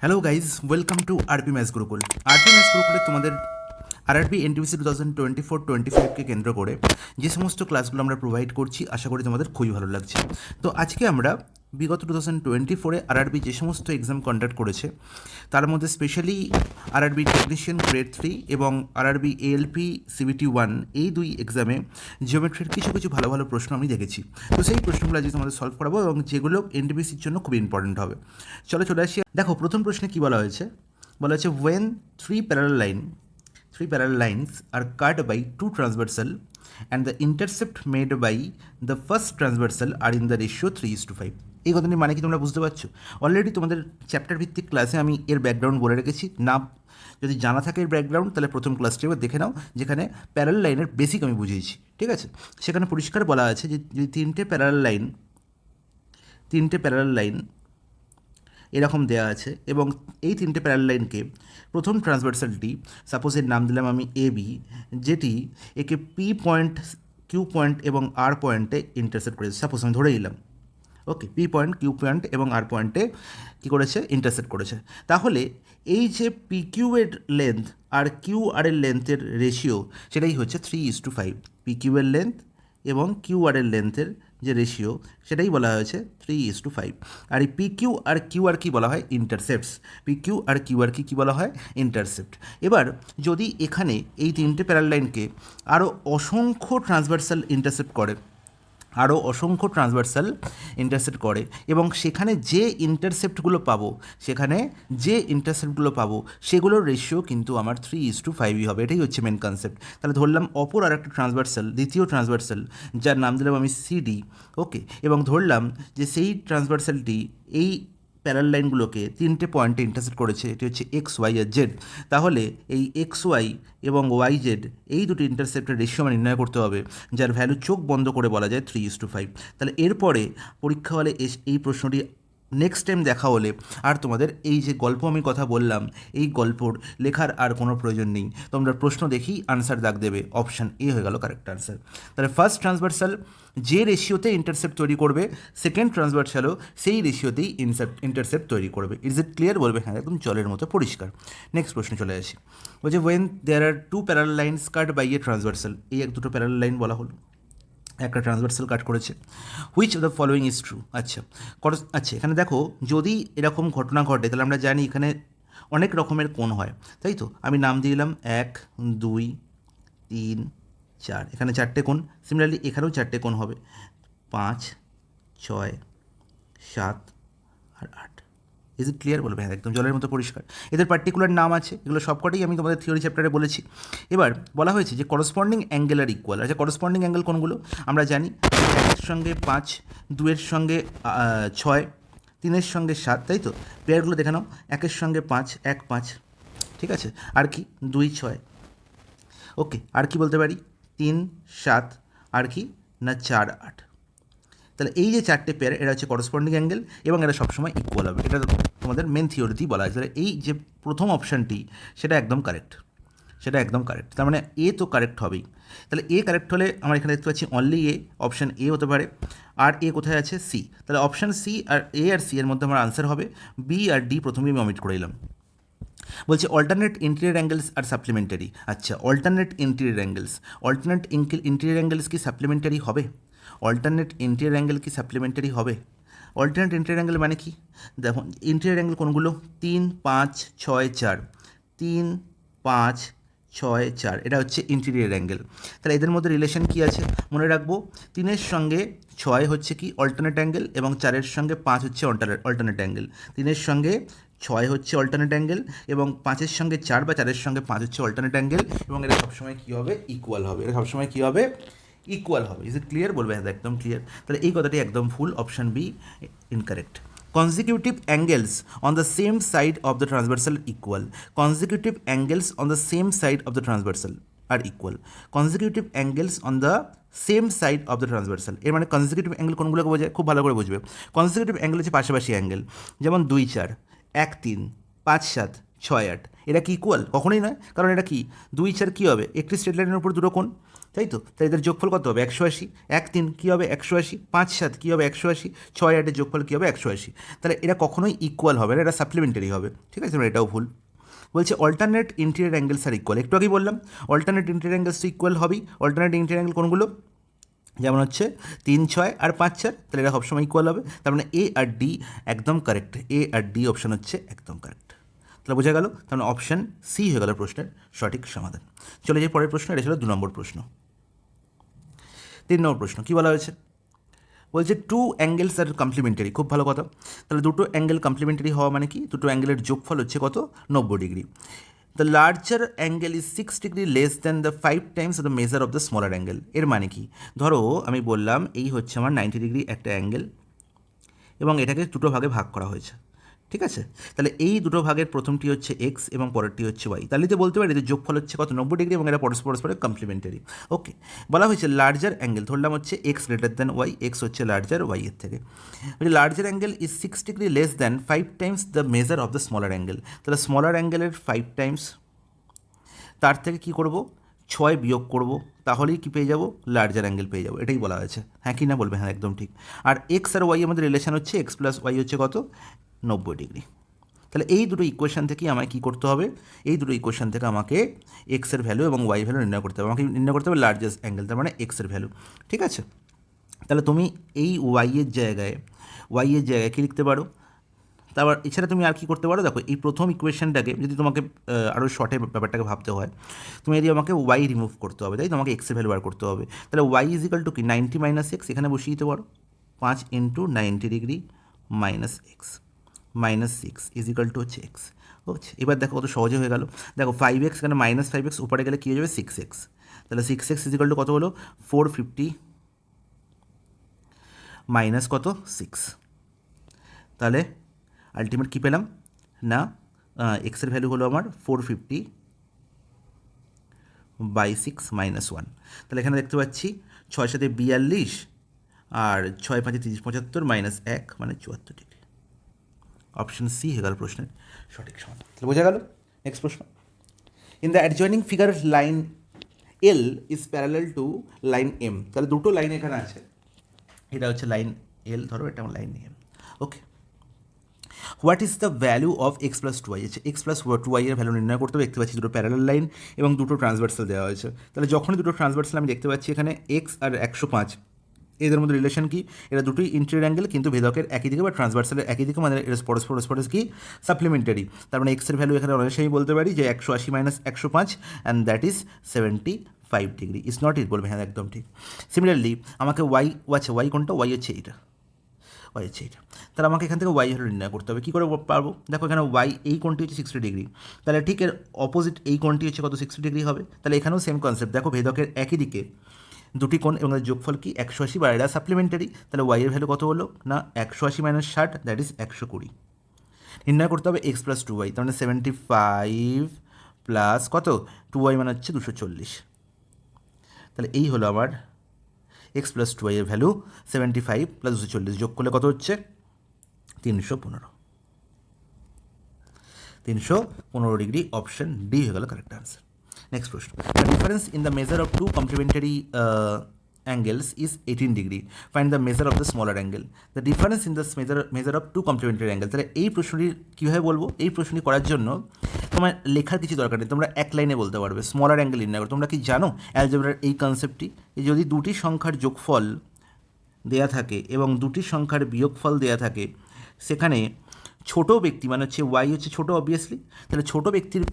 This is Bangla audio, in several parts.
Hello guys, welcome to RP maths Gurukul. RP maths গুরুকুলে তোমাদের আরআরবি এনটিপিসি 2024-25কে কেন্দ্র করে যে সমস্ত ক্লাসগুলো আমরা প্রোভাইড করছি, আশা করি তোমাদের খুবই ভালো লাগছে। তো আজকে আমরা বিগত 2024-এ আরআরবি যে সমস্ত এক্সাম কন্ডাক্ট করেছে তার মধ্যে স্পেশালি আরআরবি টেকনিশিয়ান গ্রেড 3 এবং আরআরবি এএলপি সিবিটি 1 এই দুই এক্সামে জিওমেট্রির কিছু কিছু ভালো ভালো প্রশ্ন আমি দেখেছি। তো সেই প্রশ্নগুলো আজকে তোমাদের সলভ করাবো এবং যেগুলো এনটিপিসির জন্য খুব ইম্পর্টেন্ট হবে। চলে আসি। দেখো, প্রথম প্রশ্নে কী বলা হয়েছে? বলা হয়েছে when three parallel lines are cut by two transversal and the intercept made by the first transversal are in the ratio 3:5. এই কথাটি মানে কি তোমরা বুঝতে পারছো? অলরেডি তোমাদের চ্যাপ্টার ভিত্তিক ক্লাসে আমি এর ব্যাকগ্রাউন্ড বলে রেখেছি। না যদি জানা থাকে এর ব্যাকগ্রাউন্ড, তাহলে প্রথম ক্লাসটি এবার দেখে নাও, যেখানে প্যারালাল লাইনের বেসিক আমি বুঝিয়েছি। ঠিক আছে, সেখানে পরিষ্কার বলা আছে যে যদি তিনটে প্যারালাল লাইন এরকম দেওয়া আছে এবং এই তিনটে প্যারালাল লাইনকে প্রথম ট্রান্সভার্সালটি, সাপোজ এর নাম দিলাম আমি এ বি, যেটি একে পি পয়েন্ট, কিউ পয়েন্ট এবং আর পয়েন্টে ইন্টারসেক্ট করেছে। সাপোজ আমি ধরে নিলাম, ওকে, পি পয়েন্ট, কিউ পয়েন্ট এবং আর পয়েন্টে কী করেছে? ইন্টারসেক্ট করেছে। তাহলে এই যে পি কিউ এর লেন্থ আর কিউ আর এর লেন্থের রেশিও, সেটাই হচ্ছে 3:5। পি কিউ এর লেন্থ এবং কিউ আর এর লেন্থের যে রেশিও, সেটাই বলা হয়েছে 3:5। আর এই P Q R Q R কি বলা হয়? ইন্টারসেপ্টস। P Q R Q R কি বলা হয়? ইন্টারসেপ্ট। এবার যদি এখানে এই তিনটে প্যারালাল লাইনকে আরও অসংখ্য ট্রান্সভার্সাল ইন্টারসেপ্ট করে এবং সেখানে যে ইন্টারসেপ্টগুলো পাবো সেগুলোর রেশিও কিন্তু আমার 3:5ই হবে। এটাই হচ্ছে মেন কনসেপ্ট। তাহলে ধরলাম অপর আর একটা ট্রান্সভার্সাল, দ্বিতীয় ট্রান্সভার্সাল, যার নাম দিলাম আমি সিডি, ওকে, এবং ধরলাম যে সেই ট্রান্সভার্সালটি এই প্যারালাল লাইনগুলোকে তিনটে পয়েন্টে ইন্টারসেক্ট করেছে। এটি হচ্ছে এক্স, ওয়াই আর জেড। তাহলে এই এক্স ওয়াই এবং ওয়াই জেড এই দুটি ইন্টারসেপ্টের রেশিও আমার নির্ণয় করতে হবে, যার ভ্যালু চোখ বন্ধ করে বলা যায় 3:5। তাহলে এরপরে পরীক্ষা হলে এই প্রশ্নটি নেক্সট টাইম দেখা হলে আর তোমাদের এই যে গল্প আমি কথা বললাম, এই গল্পর লেখার আর কোনো প্রয়োজন নেই। তোমরা প্রশ্ন দেখেই আনসার দাগ দেবে। অপশান এ হয়ে গেল কারেক্ট আনসার। তাহলে ফার্স্ট ট্রান্সভার্সাল যে রেশিওতে ইন্টারসেপ্ট তৈরি করবে, সেকেন্ড ট্রান্সভার্সালও সেই রেশিওতেই ইন্টারসেপ্ট তৈরি করবে। Is it clear? বলবে হ্যাঁ, একদম জলের মতো পরিষ্কার। নেক্সট প্রশ্নে চলে আসি। বলছে when there are two parallel lines cut by a transversal. এই দুটো প্যারালাল লাইন বলা হলো, একটা ট্রান্সভার্সাল কাট করেছে। Which of the following is true? আচ্ছা, এখানে দেখো, যদি এরকম ঘটনা ঘটে তাহলে আমরা জানি এখানে অনেক রকমের কোণ হয়, তাই তো? আমি নাম দিলাম 1, 2, 3, 4। এখানে 4টে কোণ। সিমিলারলি এখানেও 4টে কোণ হবে, 5, 6, 7 আর 8। Is it clear? বলবে হ্যাঁ, একদম জলের মতো পরিষ্কার। এদের পার্টিকুলার নাম আছে, এগুলো সবকটাই আমি তোমাদের থিওরি চ্যাপ্টারে বলেছি। এবার বলা হয়েছে যে করসপন্ডিং অ্যাঙ্গেল আর ইকুয়াল। আচ্ছা, করসপন্ডিং অ্যাঙ্গেল কোনগুলো? আমরা জানি 1-এর সঙ্গে 5, 2-এর সঙ্গে 6, 3-এর সঙ্গে 7, তাই তো? পেয়ারগুলো দেখে নাও, 1-এর সঙ্গে 5, 1, 5, ঠিক আছে। আর কি? 2, 6, ওকে। আর কি বলতে পারি? 3, 7, আর কি না 4, 8। তাহলে এই যে 4টে পেয়ার, এরা হচ্ছে করসপন্ডিং অ্যাঙ্গেল এবং এরা সবসময় ইকুয়াল হবে। এটা তোমাদের মেন থিওরিতেই বলা হয়। তাহলে এই যে প্রথম অপশানটি, সেটা একদম কারেক্ট। তার মানে এ তো কারেক্ট হবেই। তাহলে এ কারেক্ট হলে আমরা এখানে দেখতে পাচ্ছি অনলি এ, অপশান এ হতে পারে। আর এ কোথায় আছে? সি। তাহলে অপশান সি আর এ আর সি এর মধ্যে আমার আনসার হবে বি আর ডি। প্রথমেই আমি অমিট করে দিলাম। বলছে অল্টারনেট ইন্টেরিয়র অ্যাঙ্গেলস আর সাপ্লিমেন্টারি। আচ্ছা, অল্টারনেট ইন্টেরিয়র অ্যাঙ্গেলস কি সাপ্লিমেন্টারি হবে? অল্টারনেট ইন্টেরিয়র অ্যাঙ্গেল মানে কি? দেখো, ইন্টেরিয়র অ্যাঙ্গেল কোনগুলো? 3, 5, 6, 4। 3, 5, 6, 4, এটা হচ্ছে ইন্টেরিয়র অ্যাঙ্গেল। তাহলে এদের মধ্যে রিলেশন কি আছে? মনে রাখবো, 3-এর সঙ্গে 6 হচ্ছে কি? অল্টারনেট অ্যাঙ্গেল, এবং 4-এর সঙ্গে 5 হচ্ছে অল্টারনেট অ্যাঙ্গেল। 3-এর সঙ্গে 6 হচ্ছে অল্টারনেট অ্যাঙ্গেল এবং 5-এর সঙ্গে 4 বা 4-এর সঙ্গে 5 হচ্ছে অল্টারনেট অ্যাঙ্গেল, এবং এরা সবসময় কী হবে? ইকুয়াল হবে। Is it clear? বলবে হ্যাঁ, একদম ক্লিয়ার। তাহলে এই কথাটি একদম full, option B incorrect. Consecutive angles on the same side of the transversal equal. Consecutive angles on the same side of the transversal are equal. Consecutive angles on the same side of the transversal, এর মানে কনজিকিউটিভ অ্যাঙ্গেল কোনগুলোকে বোঝায়? খুব ভালো করে বুঝবে। কনজিকিউটিভ অ্যাঙ্গেল হচ্ছে পাশাপাশি অ্যাঙ্গেল, যেমন 2, 4, 1, 3, 5, 7, 6, 8। এরা কি ইকুয়াল? কখনোই নয়, কারণ এটা কি 2, 4 কী হবে? একটি স্ট্রেট লাইনের উপর দুটো কোণ, তাই তো? তাই এদের যোগফল কত হবে? 180। 1 3 কী হবে? 180। 5 7 কী হবে? 180। 6 8 যোগফল কী হবে? 180। তাহলে এরা কখনোই ইকুয়াল হবে না, এটা সাপ্লিমেন্টারি হবে। ঠিক আছে, এটাও ভুল। বলছে অল্টারনেট ইন্টেরিয়র অ্যাঙ্গেলস আর ইকুয়াল। একটু আগেই বললাম অল্টারনেট ইন্টেরিয়র অ্যাঙ্গেলস তো ইকুয়াল হবেই। অল্টারনেট ইন্টেরিয়র অ্যাঙ্গেল কোনগুলো? যেমন হচ্ছে 3 6 আর 5 4, তাহলে এরা সবসময় ইকুয়াল হবে। তার মানে এ আর ডি একদম কারেক্ট। এ আর ডি অপশান হচ্ছে একদম কারেক্ট। তাহলে বোঝা গেল, তাহলে অপশান সি হয়ে গেল প্রশ্নের সঠিক সমাধান। চলে যাই পরের প্রশ্ন, এটা ছিল 2 নম্বর প্রশ্ন। 3 নম্বর প্রশ্ন কী বলা হয়েছে? বলছে টু অ্যাঙ্গেলস আর কমপ্লিমেন্টারি। খুব ভালো কথা। তাহলে দুটো অ্যাঙ্গেল কমপ্লিমেন্টারি হওয়া মানে কি? দুটো অ্যাঙ্গেলের যোগফল হচ্ছে কত? 90 degree. The larger angle is 6 degree less than the 5 times the measure of the smaller angle. এর মানে কি? ধরো আমি বললাম এই হচ্ছে আমার 90 ডিগ্রি একটা অ্যাঙ্গেল এবং এটাকে দুটো ভাগে ভাগ করা হয়েছে। ঠিক আছে, তাহলে এই দুটো ভাগের প্রথমটি হচ্ছে এক্স এবং পরেরটি হচ্ছে ওয়াই। তাহলে তো বলতে পারি যে যোগফল হচ্ছে কত? 90 ডিগ্রি এবং এটা পরস্পরের কমপ্লিমেন্টারি। ওকে, বলা হয়েছে লার্জার অ্যাঙ্গেল, ধরলাম হচ্ছে X greater than Y, X হচ্ছে লার্জার ওয়াই এর থেকে। Larger angle is 6 degree less than 5 times the measure of the smaller angle. তাহলে স্মলার অ্যাঙ্গেলের 5 টাইমস, তার থেকে কি করব? 6 বিয়োগ করব, তাহলেই কি পেয়ে যাব? লার্জার অ্যাঙ্গেল পেয়ে যাবো। এটাই বলা হয়েছে। হ্যাঁ কি না বলবে? হ্যাঁ একদম ঠিক। আর এক্স আর ওয়াই আমাদের রিলেশন হচ্ছে এক্স প্লাস ওয়াই হচ্ছে কত? 90 ডিগ্রি। তাহলে এই দুটো ইকুয়েশান থেকেই আমায় কী করতে হবে? এই দুটো ইকুয়েশান থেকে আমাকে এক্সের ভ্যালু এবং ওয়াই ভ্যালু নির্ণয় করতে হবে। আমাকে নির্ণয় করতে হবে লার্জেস্ট অ্যাঙ্গেল, তার মানে এক্সের ভ্যালু। ঠিক আছে, তাহলে তুমি এই ওয়াইয়ের জায়গায় কী লিখতে পারো? তারপর এছাড়া তুমি আর কী করতে পারো? দেখো এই প্রথম ইকুয়েশনটাকে যদি তোমাকে আরও শর্টে ব্যাপারটাকে ভাবতে হয়, তুমি যদি আমাকে ওয়াই রিমুভ করতে হবে, তাই তোমাকে এক্সের ভ্যালু বার করতে হবে। তাহলে ওয়াই ইজ ইকাল টু কি? 90 মাইনাস এক্স, এখানে বসিয়ে দিতে পারো। 5 into 90 degree minus x minus 6 is equal two হচ্ছে এক্স। বুঝছি? এবার দেখো কত সহজে হয়ে গেল। দেখো 5x, এখানে মাইনাস 5x উপরে গেলে কী হয়ে যাবে? 6x। তাহলে 6x ইজ ইকাল টু কত হলো? 450 মাইনাস কত? 6। তাহলে আলটিমেট কী পেলাম না? এক্সের ভ্যালু হলো আমার 450 বাই 6 মাইনাস 1। তাহলে এখানে দেখতে পাচ্ছি 6 সাথে 42 আর 6 5 30 75 মাইনাস 1 মানে 74 ডিগ্রি। অপশন সি হয়ে গেল প্রশ্নের সঠিক সমাধান। তাহলে বোঝা গেল। নেক্সট প্রশ্ন, in the adjoining figure line L is parallel to line M. তাহলে দুটো লাইন এখানে আছে, এটা হচ্ছে লাইন এল, ধরো এটা আমার line M. Okay, what is the value of X plus two Y? হচ্ছে এক্স প্লাস টু ওয়াই এর ভ্যালু নির্ণয় করতে হবে। দেখতে পাচ্ছি দুটো প্যারালাল লাইন এবং দুটো ট্রান্সভার্সাল দেওয়া হয়েছে। তাহলে যখনই দুটো ট্রান্সভার্সাল আমি দেখতে পাচ্ছি এখানে এক্স আর 105, এদের মধ্যে রিলেশন কি? এরা দুটোই ইন্টেরিয়র অ্যাঙ্গেল কিন্তু ভেদকের একই দিকে বা ট্রান্সভার্সালের একই দিকে, মানে এর পরস্পর কি? সাপ্লিমেন্টারি। তার মানে এক্সের ভ্যালু এখানে অনেক সময় বলতে পারি যে 180 minus 105 and that is 75 degree. Is not it বলবে? হ্যাঁ একদম ঠিক। সিমিলারলি আমাকে ওয়াই আছে, ওয়াই কোনটা? ওয়াই হচ্ছে এইটা, ওয়াই হচ্ছে এইটা। তাহলে আমাকে এখান থেকে ওয়াই ভ্যালু নির্ণয় করতে হবে। কী করে পারবো? দেখো এখানে ওয়াই এই কোণটি হচ্ছে 60 ডিগ্রি, তাহলে ঠিক এর অপোজিট এই কোণটি হচ্ছে কত? 60 ডিগ্রি হবে। তাহলে এখানেও সেম কনসেপ্ট। দেখো ভেদকের একই দিকে দুটি কোণ এবং এর যোগফল কি? 180 বা এরা সাপ্লিমেন্টারি। তাহলে ওয়াই এর ভ্যালু কত হলো না? 180 মাইনাস 60 দ্যাট ইজ 120। নির্ণয় করতে হবে এক্স প্লাস টু ওয়াই, তার মানে 75 প্লাস কত? টু ওয়াই মানে হচ্ছে 240। তাহলে এই হলো আমার এক্স প্লাস টু ওয়াই এর ভ্যালু। 75 প্লাস 240 যোগ করলে কত হচ্ছে? 315। 315 ডিগ্রি। অপশন ডি হয়ে গেল কারেক্ট আনসার। নেক্সট প্রশ্ন, the difference in the measure of two complementary angles is 18 degree, find the measure of the smaller angle. The difference in the measure of two complementary angle. তাহলে এই প্রশ্নটি কীভাবে বলবো? এই প্রশ্নটি করার জন্য তোমার লেখার কিছু দরকার নেই, তোমরা এক লাইনে বলতে পারবে স্মলার অ্যাঙ্গেল নির্ণয় করো। তোমরা কি জানো অ্যালজেব্রার এই কনসেপ্টটি? যদি দুটি সংখ্যার যোগফল দেয়া থাকে এবং দুটি সংখ্যার বিয়োগফল দেয়া থাকে, সেখানে ছোট ব্যক্তি মানে হচ্ছে ওয়াই হচ্ছে ছোটো অবভিয়াসলি, তাহলে ছোট ব্যক্তির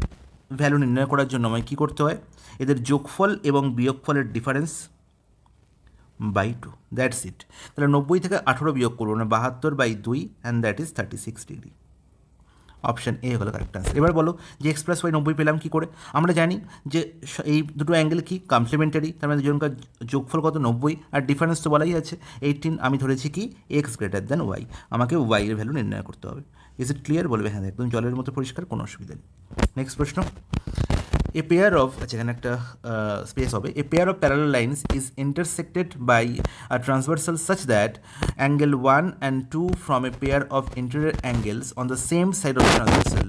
ভ্যালু নির্ণয় করার জন্য আমায় কী করতে হয়? এদের যোগফল এবং বিয়োগফলের ডিফারেন্স বাই 2, দ্যাটস ইট। তাহলে 90 থেকে 18 বিয়োগ করবো না, 72/2 and that is 36 degree. Option A হলো কারেক্ট আনসার। এবার বলো যে এক্স প্লাস ওয়াই 90 পেলাম কী করে? আমরা জানি যে এই দুটো অ্যাঙ্গেল কি? কমপ্লিমেন্টারি, তার মানে দুজনকার যোগফল কত? 90, আর ডিফারেন্স তো বলাই আছে 18। আমি ধরেছি কি? X greater than Y. আমাকে ওয়াই এর ভ্যালু নির্ণয় করতে হবে। Is it clear? বলবে হ্যাঁ একদম জলের মতো পরিষ্কার, কোনো অসুবিধা নেই। নেক্সট প্রশ্ন, এ পেয়ার অফ, আচ্ছা এখানে একটা স্পেস হবে, a pair of parallel lines is intersected by a transversal such that angle 1 and 2 from a pair of interior angles on the same side of transversal.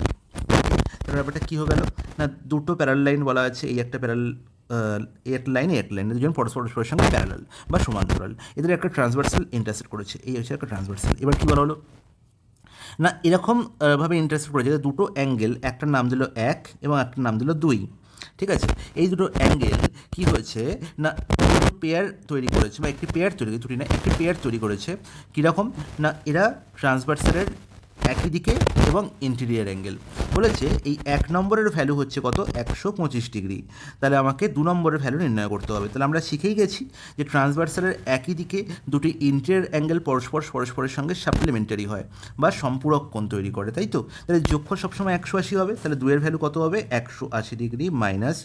তার ব্যাপারটা কী হয়ে গেল না? দুটো প্যারালাল লাইন বলা আছে, এই একটা প্যারালাল এক লাইন দুজন পরস্পরের সঙ্গে প্যারালাল বা সমান্তরাল, এদের একটা ট্রান্সভার্সাল ইন্টারসেক্ট করেছে, এই হচ্ছে একটা ট্রান্সভার্সাল। এবার কী বলা হলো না, এরকম ভাবে ইন্টারসেক্ট করেছে যে দুটো অ্যাঙ্গেল, একটার নাম দিল 1 এবং একটার নাম দিল 2, ঠিক আছে। এই দুটো অ্যাঙ্গেল কি হয়েছে না দুটো পেয়ার তৈরি করেছে, বা একটি পেয়ার তৈরি, দুটি না একটি পেয়ার তৈরি করেছে। কীরকম না, এরা ট্রান্সভার্সালের একই দিকে এবং ইন্টেরিয়ার অ্যাঙ্গেল বলেছে। এই 1 নম্বরের ভ্যালু হচ্ছে কত, 125 ডিগ্রি। তাহলে আমাকে 2 নম্বরের ভ্যালু নির্ণয় করতে হবে। তাহলে আমরা শিখেই গেছি যে ট্রান্সভার্সালের একই দিকে দুটি ইন্টেরিয়ার অ্যাঙ্গেল পরস্পরের সঙ্গে সাপ্লিমেন্টারি হয় বা সম্পূরক কোণ তৈরি করে, তাই তো। তাহলে যোগফল সবসময় 180 হবে। তাহলে 2 এর ভ্যালু কত হবে, 180 ডিগ্রি মাইনাস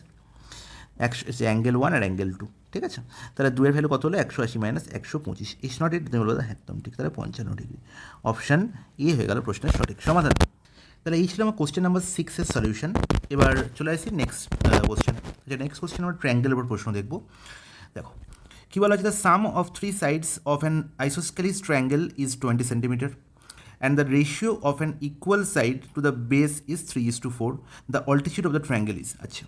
100, অ্যাঙ্গেল 1 আর অ্যাঙ্গেল 2, ঠিক আছে। তাহলে 2 এর ভ্যালু কত হলো, 180 মাইনাস 125, ইটস নট ইট, বলবো একদম ঠিক। তাহলে 55 ডিগ্রি। অপশান এ হয়ে গেল প্রশ্নের সঠিক সমাধান। তাহলে এই ছিল আমার কোশ্চেন নাম্বার 6-এর সলিউশন। এবার চলে আসি নেক্সট কোশ্চেন। নেক্সট কোশ্চেন আমরা ট্রায়াঙ্গেলের উপর প্রশ্ন দেখব। দেখো কী বলা হচ্ছে, the sum of 3 sides of an isosceles triangle is 20 centimetre and the ratio of an equal side to the base is 3:4. The altitude of the triangle is, আচ্ছা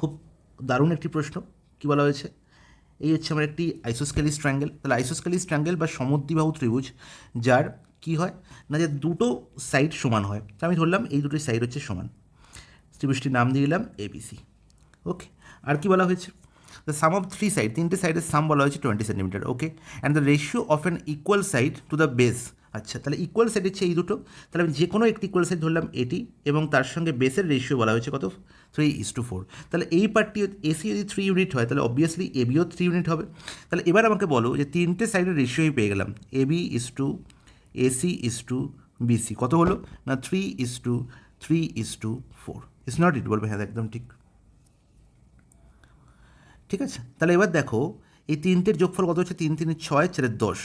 খুব দারুণ একটি প্রশ্ন। কী বলা হয়েছে, এই হচ্ছে আমার একটি আইসোস্কেলিস ট্রায়াঙ্গেল। তাহলে আইসোস্কেলিস ট্রায়াঙ্গেল বা সমদ্বিবাহু ত্রিভুজ, যার কী হয় না যে দুটো সাইড সমান হয়। তো আমি ধরলাম এই দুটো সাইড হচ্ছে সমান, ত্রিভুজটির নাম দিয়ে দিলাম ABC, ওকে। আর কি বলা হয়েছে, দ্য সাম অফ 3 সাইড, তিনটে সাইডের সাম বলা হয়েছে 20 centimetre, okay. And the ratio of an equal side to the base, আচ্ছা তাহলে ইকুয়াল সাইড হচ্ছে এই দুটো। তাহলে আমি যে কোনো একটি ইকুয়াল সাইড ধরলাম এটি, এবং তার সঙ্গে বেসের রেশিও বলা হয়েছে কত, 3:4। তাহলে এই পার্টটি এসি যদি 3 ইউনিট হয়, তাহলে অবভিয়াসলি এবিও 3 ইউনিট হবে। তাহলে এবার আমাকে বলো যে তিনটে সাইডের রেশিওই পেয়ে গেলাম, AB:AC:BC কত হলো না 3:3:4, ইটস নট ইট, বলবে হ্যাঁ একদম ঠিক, ঠিক আছে। তাহলে এবার দেখো এই তিনটের যোগফল কত হচ্ছে, 3 3 6 4 10,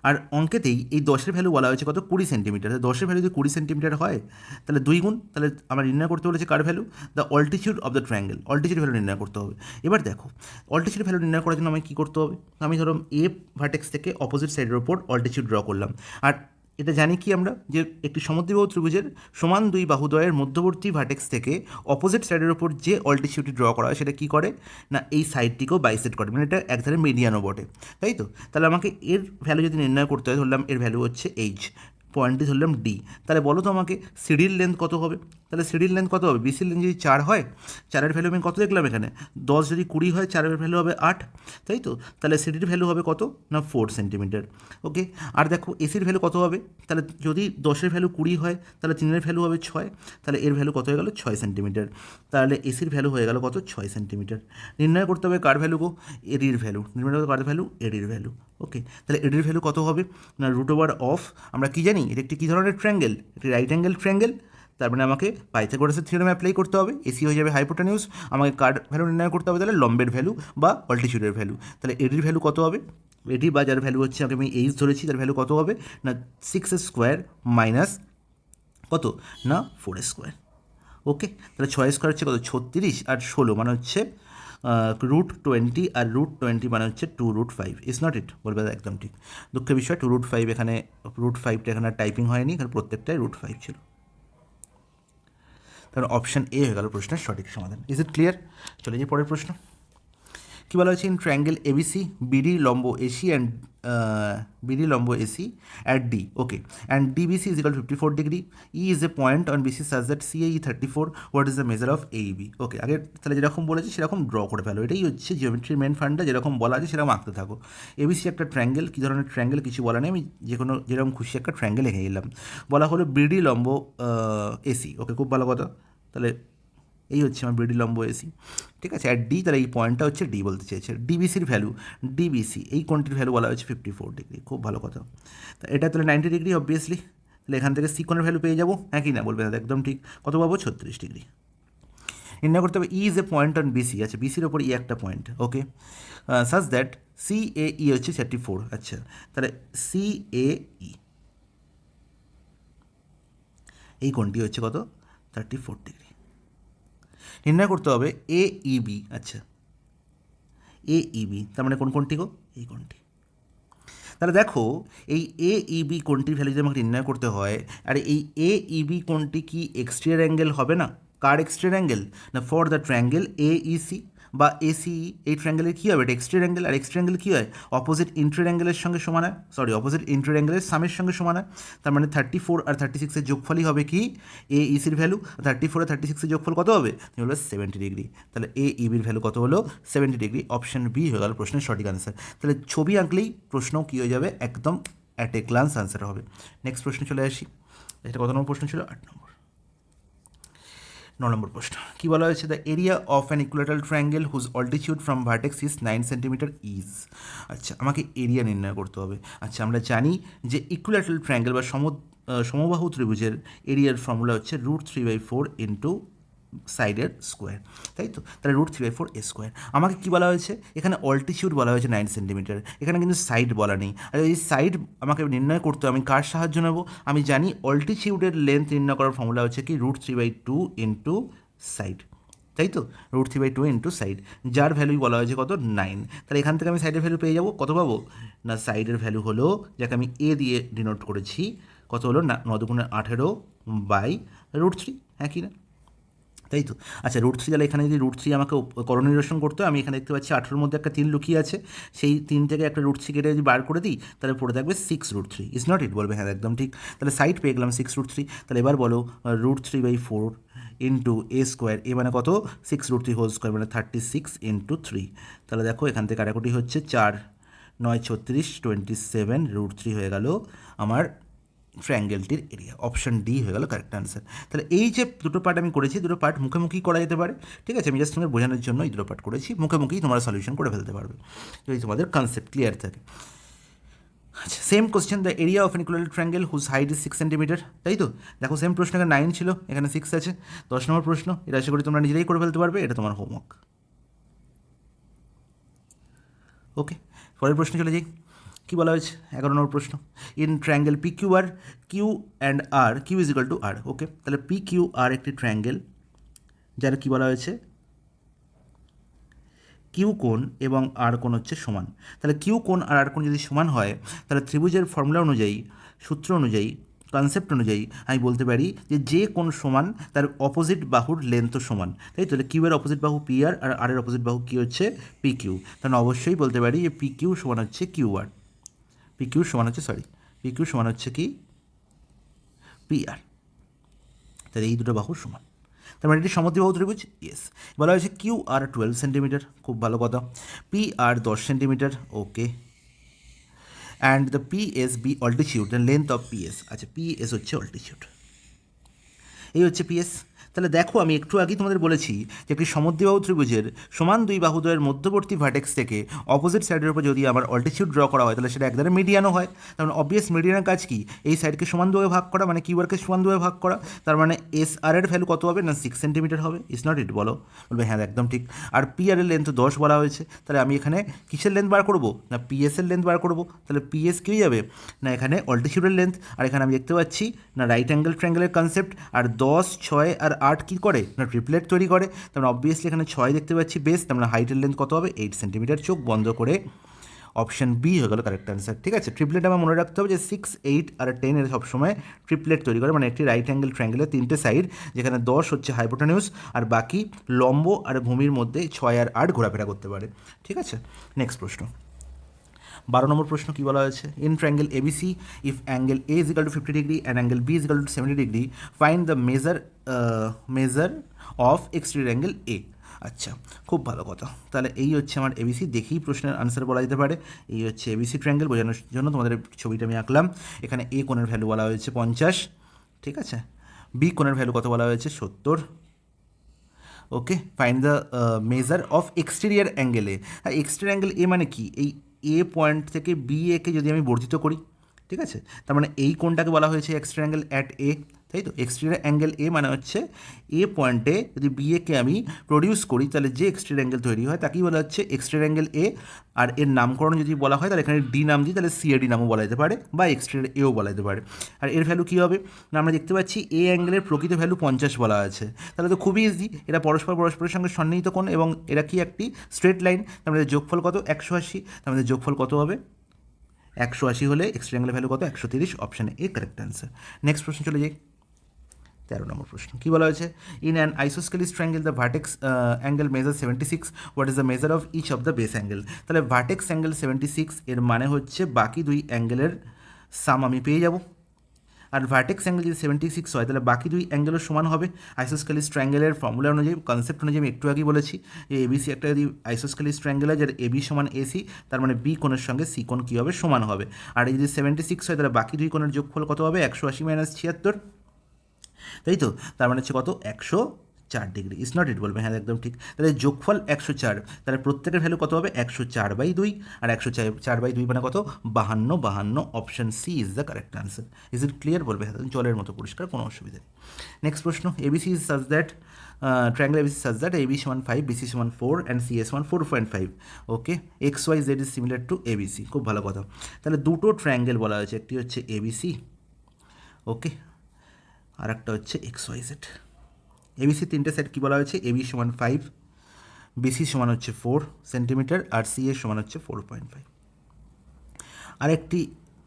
আর অঙ্কেতেই এই 10-এর ভ্যালু বলা হয়েছে কত, 20 সেন্টিমিটার। 10-এর ভ্যালু যদি 20 সেন্টিমিটার হয়, তাহলে 2 গুণ, তাহলে আমরা নির্ণয় করতে বলেছে কার value, the altitude of the triangle, altitude value নির্ণয় করতে হবে। এবার দেখো অল্টিটিউড ভ্যালু নির্ণয় করার জন্য আমাকে কী করতে হবে, আমি ধরো এ ভার্টেক্স থেকে অপোজিট সাইডের ওপর অল্টিটিউড ড্র করলাম। আর এটা জানি কি আমরা, যে একটি সমদ্বিবাহু ত্রিভুজের সমান দুই বাহুদ্বয়ের মধ্যবর্তী ভার্টেক্স থেকে অপোজিট সাইডের ওপর যে অল্টিটিউডটি ড্র করা হয় সেটা কী করে না এই সাইডটিকেও বাইসেট করে, মানে এটা এক ধরনের মিডিয়ানও বটে, তাই তো। তাহলে আমাকে এর ভ্যালু যদি নির্ণয় করতে হয়, ধরলাম এর ভ্যালু হচ্ছে এইচ, পয়েন্টটি ধরলাম ডি। তাহলে বলো তো আমাকে সিডির লেন্থ কত হবে, তাহলে সিডির লেন্থ কত হবে, বিসির লেন্থ যদি 4 হয়, 4-এর ভ্যালু আমি কত দেখলাম এখানে, 10 যদি 20 হয়, 4-এর ভ্যালু হবে 8, তাই তো। তাহলে সিডির ভ্যালু হবে কত না 4 সেন্টিমিটার, ওকে। আর দেখো এসির ভ্যালু কত হবে, তাহলে যদি 10-এর ভ্যালু 20 হয়, তাহলে 3-এর ভ্যালু হবে 6, তাহলে এর ভ্যালু কত হয়ে গেল 6 সেন্টিমিটার। তাহলে এসির ভ্যালু হয়ে গেল কত, 6 সেন্টিমিটার। নির্ণয় করতে হবে কার ভ্যালু গো, এডির ভ্যালু। নির্ণয় করতে কার ভ্যালু, এডির ভ্যালু, ওকে। তাহলে এডির ভ্যালু কত হবে না √ অফ, আমরা কি জানি এটা একটি কী ধরনের ট্রায়াঙ্গেল, একটি রাইট অ্যাঙ্গেল ট্রায়াঙ্গেল। তার মানে আমাকে পাইথাগোরাসের থিওরেম অ্যাপ্লাই করতে হবে, এসি হয়ে যাবে হাইপোটেনিউস, আমাকে কার ভ্যালু নির্ণয় করতে হবে, তাহলে লম্বের ভ্যালু বা অল্টিটিউডের ভ্যালু। তাহলে এডির ভ্যালু কত হবে, এডি বা যার ভ্যালু হচ্ছে আমি এইচ ধরেছি, তার ভ্যালু কত হবে না 6² মাইনাস কত না 4², ওকে। তাহলে 6² হচ্ছে কত 36, আর 16 মানে হচ্ছে √20, আর √20 মানে হচ্ছে 2√5, ইজ নট ইট, বলবে একদম ঠিক। দুঃখের বিষয় 2√5 এখানে, √5টা এখানে টাইপিং হয়নি, এখানে প্রত্যেকটাই √5 ছিল। তাহলে অপশান এ হয়ে গেল প্রশ্নের সঠিক সমাধান। Is it clear? চলে যাই পরের প্রশ্ন। কী বলা হয়েছে, ইন ট্রায়াঙ্গেল এবিসি বিডি লম্ব এসি অ্যান্ড BD লম্ব AC at D, okay, and DBC is equal to 54 degree. E is a point on BC such that CAE 34. What is the measure of AEB? Okay, আগে তাহলে যেরকম বলেছি সেরকম ড্র করে ফেলো, এটাই হচ্ছে জিওমেট্রির মেন ফান্ডা, যেরকম বলা আছে সেরকম আঁকতে থাকো। এবিসি একটা ট্রায়াঙ্গেল, কী ধরনের ট্রায়াঙ্গেল কিছু বলা নেই, আমি যে কোনো যেরকম খুশি একটা ট্রায়াঙ্গেল এঁকে নিলাম। বলা হলো বিডি লম্ব AC, ওকে, খুব ভালো কথা। তাহলে এই হচ্ছে আমার বিডি লম্ব এসি, ঠিক আছে। আর ডি, তাহলে এই পয়েন্টটা হচ্ছে ডি বলতে চেয়েছে। ডিবিসির ভ্যালু, ডিবিসি এই কোণটির ভ্যালু বলা হয়েছে 54 ডিগ্রি, খুব ভালো কথা। তা এটা তাহলে 90 ডিগ্রি অবভিয়াসলি, তাহলে এখান থেকে সি কোণের ভ্যালু পেয়ে যাবো, হ্যাঁ কি না, বলবে দাদা একদম ঠিক। কত পাবো, 36 ডিগ্রি। নির্ণয় করতে হবে E is a point on BC, আচ্ছা বিসির ওপর ই একটা point, okay, such that CAE হচ্ছে 34, আচ্ছা তাহলে CAE এই কোণটি হচ্ছে কত 34 ডিগ্রি। নির্ণয় করতে হবে AEB, আচ্ছা AEB তার মানে কোন কোণটি গো, এই কোণটি। তাহলে দেখো এই AEB কোণটির ভ্যালু যদি আমাকে নির্ণয় করতে হয়, আর এই AEB কোণটি কি এক্সটেরিয়র অ্যাঙ্গেল হবে না, কার এক্সটেরিয়র অ্যাঙ্গেল না ফর দ্য ট্রায়াঙ্গেল AEC, বা এসি, এই ট্রায়াঙ্গেলের কী হবে? এটা এক্সট্রিয়ার অ্যাঙ্গেল, আর এক্সট্রিয়ার অ্যাঙ্গেল কী হয়? অপোজিট ইন্টেরিয়র অ্যাঙ্গেলের সঙ্গে সমান হয়, অপোজিট ইন্টেরিয়র অ্যাঙ্গেলের সামের সঙ্গে সমান হয়। তার মানে 34 আর 36-এর যোগফলই হবে কি? এ ইসির ভ্যালু। 34 আর 36-এর যোগফল কত হবে? হলো 70 ডিগ্রি। তাহলে এ ইবির ভ্যালু কত হলো? 70 ডিগ্রি। অপশন বি হয়ে গেল প্রশ্নের সঠিক আনসার। তাহলে ছবি আঁকলেই প্রশ্নও কী হয়ে যাবে? একদম অ্যাট এ গ্লান্স আনসার হবে। নেক্সট প্রশ্নে চলে আসি। এটা কত নম্বর প্রশ্ন ছিল? 8 নম্বর। 9 নম্বর প্রশ্ন কী বলা হয়েছে? The area of an equilateral triangle whose altitude from vertex is 9 centimetre is. আচ্ছা, আমাকে এরিয়া নির্ণয় করতে হবে। আচ্ছা, আমরা জানি যে ইকুইল্যাটারাল ট্রায়াঙ্গেল বা সমবাহু ত্রিভুজের এরিয়ার ফর্মুলা হচ্ছে √3/4 ইন্টু সাইডের স্কোয়ার, তাই তো? তাহলে √3/4 এ স্কোয়ার। আমাকে কী বলা হয়েছে? এখানে অল্টিটিউড বলা হয়েছে 9 সেন্টিমিটার, এখানে কিন্তু সাইড বলা নেই। আর এই সাইড আমাকে নির্ণয় করতে আমি কার সাহায্য নেব? আমি জানি অল্টিটিউডের লেন্থ নির্ণয় করার ফর্মুলা হচ্ছে কি √3/2 ইন্টু সাইড, তাই তো? √3/2 ইন্টু সাইড, যার ভ্যালু বলা হয়েছে কত? 9। তাহলে এখান থেকে আমি সাইডের ভ্যালু পেয়ে যাবো। কত পাবো? না, সাইডের ভ্যালু হলো, যাকে আমি এ দিয়ে ডিনোট করেছি, কত হলো? না, 9 × 18/√3, হ্যাঁ কি না? তাই তো? আচ্ছা, √3, তাহলে এখানে যদি √3 আমাকে করণ নিরসন করতে হয়, আমি এখানে দেখতে পাচ্ছি 18-এর মধ্যে একটা 3 লুকিয়ে আছে, সেই 3 থেকে একটা √3 কেটে যদি বার করে দিই, তাহলে পড়ে থাকবে 6√3। Is not it? বলবে হ্যাঁ, একদম ঠিক। তাহলে সাইড পেয়ে গেলাম 6√3। তাহলে এবার বলো √3/4 ইন্টু এ স্কোয়ার, এ মানে কত? 6√3 হোল স্কোয়ার মানে 36 ইন্টু 3। তাহলে দেখো এখান থেকে কাটাকুটি হচ্ছে 4 9 36 27, √3 হয়ে গেল আমার ট্রায়াঙ্গেলটির এরিয়া। অপশন ডি হয়ে গেল কারেক্ট আনসার। তাহলে এই যে দুটো পার্ট আমি করেছি, দুটো পার্ট মুখোমুখি করা যেতে পারে, ঠিক আছে? আমি জাস্ট তোমাদের বোঝানোর জন্য এই দুটো পার্ট করেছি, মুখোমুখি তোমরা সলিউশন করে ফেলতে পারবে যদি তোমাদের কনসেপ্ট ক্লিয়ার থাকে। আচ্ছা, same question, the area of an equilateral triangle whose height is 6 centimetre, তাই তো? দেখো সেম প্রশ্ন, এখানে 9 ছিল, এখানে 6 আছে। 10 নম্বর প্রশ্ন, এটা আশা করি তোমরা নিজেরাই করে ফেলতে পারবে, এটা তোমার হোমওয়ার্ক। ওকে, পরের প্রশ্নে চলে যাই। কী বলা হয়েছে? 11 নম্বর প্রশ্ন, in triangle P Q R, Q and R, Q is equal to R. Okay, তাহলে পি কিউ আর একটি ট্রায়াঙ্গেল যার কী বলা হয়েছে? কিউ কোণ এবং আর কোণ হচ্ছে সমান। তাহলে কিউ কোণ আর আর কোণ যদি সমান হয়, তাহলে ত্রিভুজের ফর্মুলা অনুযায়ী, সূত্র অনুযায়ী, কনসেপ্ট অনুযায়ী আমি বলতে পারি যে কোণ সমান তার অপোজিট বাহুর লেন্থও সমান, তাই তো? তাহলে কিউ এর অপোজিট বাহু পি আর, আর আর এর অপোজিট বাহু কী হচ্ছে? P Q. তাহলে অবশ্যই বলতে পারি যে পি কিউ সমান হচ্ছে কিউ আর। পি কিউ সমান হচ্ছে কি? P R. তাহলে এই দুটো বাহু সমান, তার মানে এটি সমদ্বিবাহু ত্রিভুজ। ইয়েস। বলা হয়েছে কিউ আর 12 সেন্টিমিটার, খুব ভালো কথা। P R 10 centimetre, okay. And the P S be altitude, the length of P S. আচ্ছা, পি এস হচ্ছে অল্টিটিউড, এই হচ্ছে পিএস। তাহলে দেখো আমি একটু আগেই তোমাদের বলেছি যে একটি সমদ্বিবাহু ত্রিভুজের সমান দুই বাহুদ্বয়ের মধ্যবর্তী ভার্টেক্স থেকে অপোজিট সাইডের উপর যদি আমার অল্টিটিউড ড্র করা হয়, তাহলে সেটা একদারে মিডিয়ানও হয়। তার মানে অবভিয়াস মিডিয়ানের কাজ কি? এই সাইডকে সমান দুয়ে ভাগ করা, মানে কিউআরকে সমান দুয়ে ভাগ করা। তার মানে এস আর এর ভ্যালু কত হবে? না, 6 সেন্টিমিটার হবে। ইজ নট ইট? বলো। বলবে হ্যাঁ, একদম ঠিক। আর পি আর এর লেন্থ 10 বলা হয়েছে, তাহলে আমি এখানে কিসের লেন্থ বার করবো? না, পিএস এর লেন্থ বার করবো। তাহলে পিএস কী হয়ে যাবে? না, এখানে অল্টিটিউডের লেন্থ, আর এখানে আমি দেখতে পাচ্ছি না রাইট অ্যাঙ্গেল ট্রায়াঙ্গেলের কনসেপ্ট, আর 10, 6 আর 8 কী করে? না, ট্রিপলেট তৈরি করে। তার মানে অবভিয়াসলি এখানে 6 দেখতে পাচ্ছি বেস, তার মানে হাইটের লেন্থ কত হবে? 8 সেন্টিমিটার। চোখ বন্ধ করে অপশন বি হয়ে গেল কারেক্ট অ্যান্সার। ঠিক আছে, ট্রিপলেট আমার মনে রাখতে হবে যে 6, 8 আর 10 এর সবসময় ট্রিপলেট তৈরি করে, মানে একটি রাইট অ্যাঙ্গেল ট্রায়াঙ্গেলের 3টে সাইড, যেখানে 10 হচ্ছে হাইপোটেনিউস, আর বাকি লম্ব আর ভূমির মধ্যে 6 আর 8 ঘোরাফেরা করতে পারে। ঠিক আছে, নেক্সট প্রশ্ন। 12 নম্বর প্রশ্ন কী বলা হয়েছে? In triangle ABC, if angle A is equal to 50 degree and angle B is equal to 70 degree, find the measure of exterior angle A. আচ্ছা, খুব ভালো কথা। তাহলে এই হচ্ছে আমার এবিসি, দেখেই প্রশ্নের আনসার বলা যেতে পারে। এই হচ্ছে এবিসি ট্রায়াঙ্গেল, বোঝানোর জন্য তোমাদের ছবিটা আমি আঁকলাম। এখানে এ কোণের ভ্যালু বলা হয়েছে 50, ঠিক আছে। বি কোণের ভ্যালু কত বলা হয়েছে? 70। Okay, find the measure of exterior angle A. আর এক্সটেরিয়ার অ্যাঙ্গেল এ মানে কি? এই এ পয়েন্ট থেকে বি একে যদি আমি বর্ধিত করি, ঠিক আছে, তার মানে এই কোণটাকে বলা হয়েছে এক্সটেরিয়ার অ্যাঙ্গেল অ্যাট এ, তাই তো? এক্সটেরিয়ার অ্যাঙ্গেল এ মানে হচ্ছে এ পয়েন্টে যদি বি একে আমি প্রডিউস করি, তাহলে যে এক্সটেরিয়ার অ্যাঙ্গেল তৈরি হয় তাকেই বলা হচ্ছে এক্সটেরিয়ার অ্যাঙ্গেল এ। আর এর নামকরণ যদি বলা হয়, তাহলে এখানে ডি নাম দিই, তাহলে সিএডি নামও বলা যেতে পারে, বা এক্সটেরিয়ার এও বলা যেতে পারে। আর এর ভ্যালু কী হবে? না, আমরা দেখতে পাচ্ছি এ অ্যাঙ্গেলের প্রকৃত ভ্যালু 50 বলা আছে, তাহলে তো খুবই ইজি। এরা পরস্পরের সঙ্গে সন্নিহিত কোণ, এবং এরা কি একটি স্ট্রেট লাইন, তার মধ্যে যোগফল কত? 180। তার মধ্যে যোগফল কত হবে? 180 হলে এক্সটেরিয়ার অ্যাঙ্গেলের ভ্যালু কত? 130। Option A correct answer. Next প্রশ্ন চলে যাই। নম্বর প্রশ্ন কী বলা হয়েছে? In an isosceles triangle the vertex angle measure 76, what is the measure of each of the base angle? তাহলে ভার্টেক্স অ্যাঙ্গেল 76 এর মানে হচ্ছে বাকি দুই অ্যাঙ্গেলের সাম আমি পেয়ে যাব। আর ভার্টেক্স অ্যাঙ্গেল যদি 76 হয় তাহলে বাকি দুই অ্যাঙ্গেলও সমান হবে। আইসোস্কেলিস ট্রায়াঙ্গেলের ফর্মুলা অনুযায়ী, কনসেপ্ট অনুযায়ী আমি একটু আগেই বলেছি যে এবিসি একটা যদি আইসোস্কেলিস ট্রায়াঙ্গেল হয় যার এবি সমান এসি, তার মানে বি কোণের সঙ্গে সি কোণ কী হবে? সমান হবে। আর এই যদি 76 হয় তাহলে বাকি দুই কোণের যোগফল কত হবে? 180 - 76, তাই তো? তার মানে হচ্ছে কত? 104 ডিগ্রি। ইস নট ইট বলবে, হ্যাঁ একদম ঠিক। তাহলে যোগফল 104, তাহলে প্রত্যেকের ভ্যালু কত হবে? 104/2, আর 104/2 মানে কত? 52। Option C is the correct answer. Is it clear বলবে, হ্যাঁ জলের মতো পরিষ্কার, কোনো অসুবিধা নেই। নেক্সট প্রশ্ন, ABC is such that triangle ABC such that AB সমান 5, BC সমান 4 and CA সমান 4.5, ওকে, XYZ is similar to ABC। খুব ভালো কথা। তাহলে দুটো ট্রায়াঙ্গেল বলা হয়েছে, একটি হচ্ছে ABC, ওকে, আর একটা হচ্ছে XYZ। এবিসি তিনটে সাইড কী বলা হয়েছে? এবি সমান 5, বিসি সমান হচ্ছে 4 সেন্টিমিটার, আর সিএ সমান হচ্ছে 4.5। আরেকটি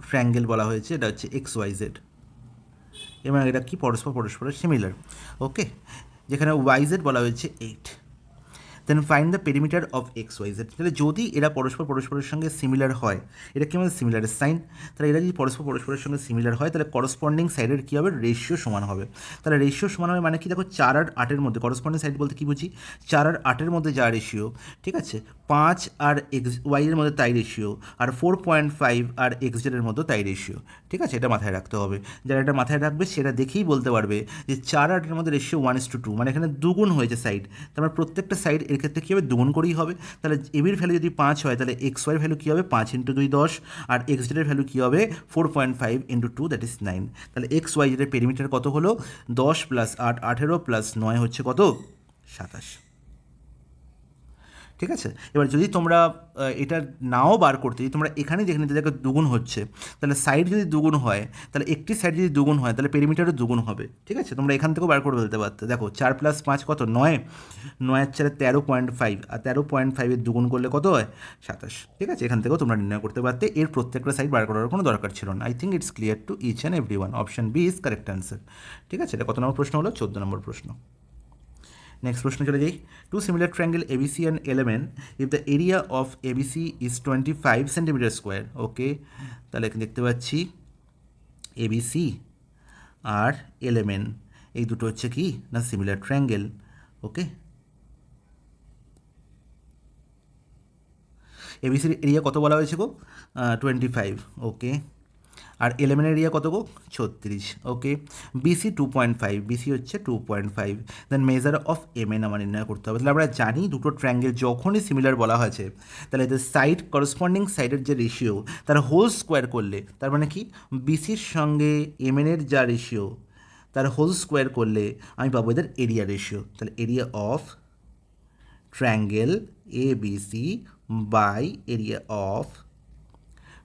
ট্রায়াঙ্গেল বলা হয়েছে, এটা হচ্ছে XYZ, এবং এটা কি পরস্পরের সিমিলার, ওকে, যেখানে YZ বলা হয়েছে 8। Then find the perimeter of XYZ। তাহলে যদি এরা পরস্পরের সঙ্গে সিমিলার হয়, এটা কি আমাদের সিমিলারের সাইন, তাহলে এরা যদি পরস্পরের সঙ্গে সিমিলার হয় তাহলে করসপন্ডিং সাইডের কী হবে? রেশিও সমান হবে। তাহলে রেশিও সমান হবে মানে কি? দেখো 4 আর 8-এর মধ্যে, করসপন্ডিং সাইড বলতে কী বুঝি? 4 আর 8-এর মধ্যে যা রেশিও, ঠিক আছে, 5 আর ওয়াইয়ের মধ্যে তাই রেশিও, আর 4.5 আর XZ-এর মধ্যে তাই রেশিও, ঠিক আছে? এটা মাথায় রাখতে হবে। যারা এটা মাথায় রাখবে সেটা দেখেই বলতে পারবে যে 4 আর 8-এর মধ্যে রেশিও 1:2, মানে এখানে দুগুণ হয়েছে সাইড, তার মানে প্রত্যেকটা সাইড এর ক্ষেত্রে কী হবে? দুগুণ করেই হবে। তাহলে এবির ভ্যালু যদি 5 হয় তাহলে XY ভ্যালু কী হবে? 5 × 2 10, আর XZ-এর ভ্যালু কী হবে? 4.5 × 2, দ্যাট ইজ 9। তাহলে XYZ-এর পেরিমিটার কত হলো? 10 + 8 18 + 9 হচ্ছে কত? 27। ঠিক আছে? এবার যদি তোমরা এটা নাও বার করতে, যদি তোমরা এখানে যেখানে জায়গায় দুগুণ হচ্ছে, তাহলে সাইড যদি দুগুণ হয়, তাহলে একটি সাইড যদি দুগুণ হয় তাহলে পেরিমিটারও দুগুণ হবে, ঠিক আছে? তোমরা এখান থেকেও বার করে ফেলতে পারতে। দেখো 4 + 5 কত? 9, 9 আর 4 13.5, আর 13.5-এর দুগুণ করলে কত হয়? 27, ঠিক আছে? এখান থেকেও তোমরা নির্ণয় করতে পারতে, এর প্রত্যেকটা সাইড বার করার কোনো দরকার ছিল না। I think it's clear to each and every one. Option B is correct answer, ঠিক আছে? এটা কত নম্বর প্রশ্ন হলো? 14 নম্বর প্রশ্ন। নেক্সট প্রশ্ন চলে যাই। Two similar triangle ABC and LMN, if the area of ABC is 25 centimetre square, okay, তাহলে এখানে দেখতে পাচ্ছি এবিসি আর এলএমএন এই দুটো হচ্ছে কি না সিমিলার ট্রায়াঙ্গেল, ওকে। এবিসির এরিয়া কত বলা হয়েছে গো? 25, ওকে, আর এলেমেনের এরিয়া কত গো? 36, ওকে। বিসি 2.5, বিসি হচ্ছে 2.5। দেন মেজার অফ এমএন আমার নির্ণয় করতে হবে। তাহলে আমরা জানি দুটো ট্রায়াঙ্গেল যখনই সিমিলার বলা হয়েছে তাহলে এদের সাইড, করসপন্ডিং সাইডের যে রেশিও তার হোল স্কোয়ার করলে, তার মানে কি বিসির সঙ্গে এমএনের যা রেশিও তার হোল স্কোয়ার করলে আমি পাবো এদের এরিয়া রেশিও। তাহলে area of triangle ABC by area of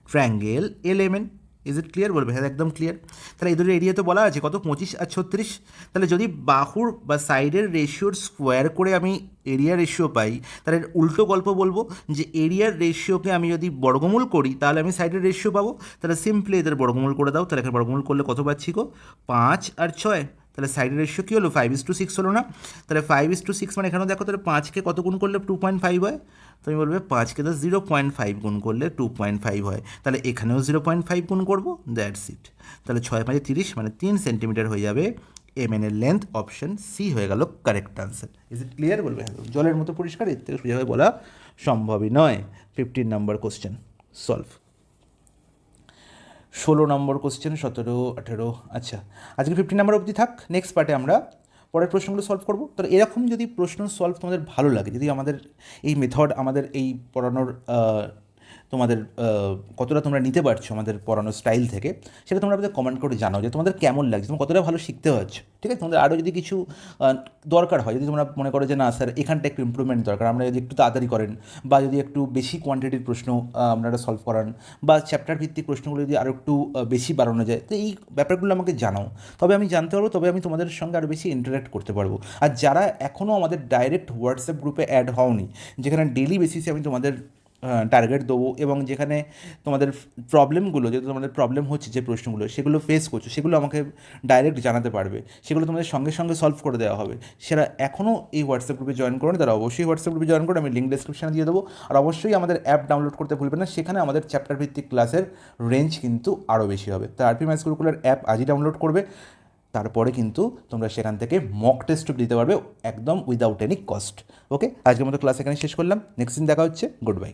triangle LMN. Is it clear বলবে? হ্যাঁ একদম ক্লিয়ার। তাহলে এদের এরিয়া তো বলা আছে কত? 25 আর 36। তাহলে যদি বাহুর বা সাইডের রেশিওর স্কোয়ার করে আমি এরিয়া রেশিও পাই, তাহলে উল্টো গল্প বলবো যে এরিয়ার রেশিওকে আমি যদি বর্গমূল করি তাহলে আমি সাইডের রেশিও পাবো। তাহলে সিম্পলি এদের বর্গমূল করে দাও। তাহলে এখানে বর্গমূল করলে কত পাচ্ছি গো? 5 আর 6। তাহলে সাইডের রেশিও কী হলো? 5:6 হলো না? তাহলে 5:6 মানে এখানেও দেখো, তাহলে 5কে কত গুণ করলে 2.5 হয়? তুমি বলবে 5কে তো 0.5 গুণ করলে 2.5 হয়। তাহলে এখানেও 0.5 গুণ করবো, দ্যাটস ইট। তাহলে 6 × 5 = 30, মানে 3 সেন্টিমিটার হয়ে যাবে এমএনের লেন্থ। অপশন সি হয়ে গেল correct answer. Is it clear বলবে? জলের মতো পরিষ্কার, এর থেকে সোজাভাবে বলা সম্ভবই নয়। 15 নম্বর কোশ্চেন সলভ। 16 নম্বর কোশ্চেন, 17, 18, আচ্ছা আজকে 15 নম্বর অবধি থাক। নেক্সট পার্টে আমরা পরের প্রশ্নগুলো সলভ করবো। তো এরকম যদি প্রশ্ন সলভ তোমাদের ভালো লাগে, যদি আমাদের এই মেথড, আমাদের এই পড়ানোর তোমাদের কতটা তোমরা নিতে পারছো আমাদের পড়ানোর স্টাইল থেকে, সেটা তোমরা আমাদের কমেন্ট করে জানাও যে তোমাদের কেমন লাগছে, তোমরা কতটা ভালো শিখতে পারছো, ঠিক আছে? তোমাদের আরও যদি কিছু দরকার হয়, যদি তোমরা মনে করো যে না স্যার এখানটা একটু ইমপ্রুভমেন্ট দরকার, আমরা যদি একটু তাড়াতাড়ি করেন, বা যদি একটু বেশি কোয়ান্টিটির প্রশ্ন আপনারা সলভ করান, বা চ্যাপ্টার ভিত্তিক প্রশ্নগুলো যদি আরও একটু বেশি বাড়ানো যায়, তো এই ব্যাপারগুলো আমাকে জানাও। তবে আমি জানতে পারবো, তবে আমি তোমাদের সঙ্গে আরও বেশি ইন্টারাক্ট করতে পারবো। আর যারা এখনও আমাদের ডাইরেক্ট হোয়াটসঅ্যাপ গ্রুপে অ্যাড হওনি, যেখানে ডেলি বেসিসে আমি তোমাদের টার্গেট দেবো, এবং যেখানে তোমাদের প্রবলেমগুলো, যেহেতু তোমাদের প্রবলেম হচ্ছে যে প্রশ্নগুলো সেগুলো ফেস করছো, সেগুলো আমাকে ডাইরেক্ট জানাতে পারবে, সেগুলো তোমাদের সঙ্গে সঙ্গে সলভ করে দেওয়া হবে। সেটা এখনও এই হোয়াটসঅ্যাপ গ্রুপে জয়েন করো, তারা অবশ্যই হোয়াটসঅ্যাপ গ্রুপে জয়েন করো, আমি লিঙ্ক ডিসক্রিপশানে দিয়ে দেবো। আর অবশ্যই আমাদের অ্যাপ ডাউনলোড করতে ভুলবে না, সেখানে আমাদের চ্যাপ্টার ভিত্তিক ক্লাসের রেঞ্জ কিন্তু আরও বেশি হবে। তো আরপি ম্যাথস গুরুকুলার অ্যাপ আজই ডাউনলোড করবে, তারপরে কিন্তু তোমরা সেখান থেকে মক টেস্টও দিতে পারবে একদম উইদাউট এনি কস্ট। ওকে, আজকের মতো ক্লাস এখানে শেষ করলাম, নেক্সট দিন দেখা হচ্ছে, গুড বাই।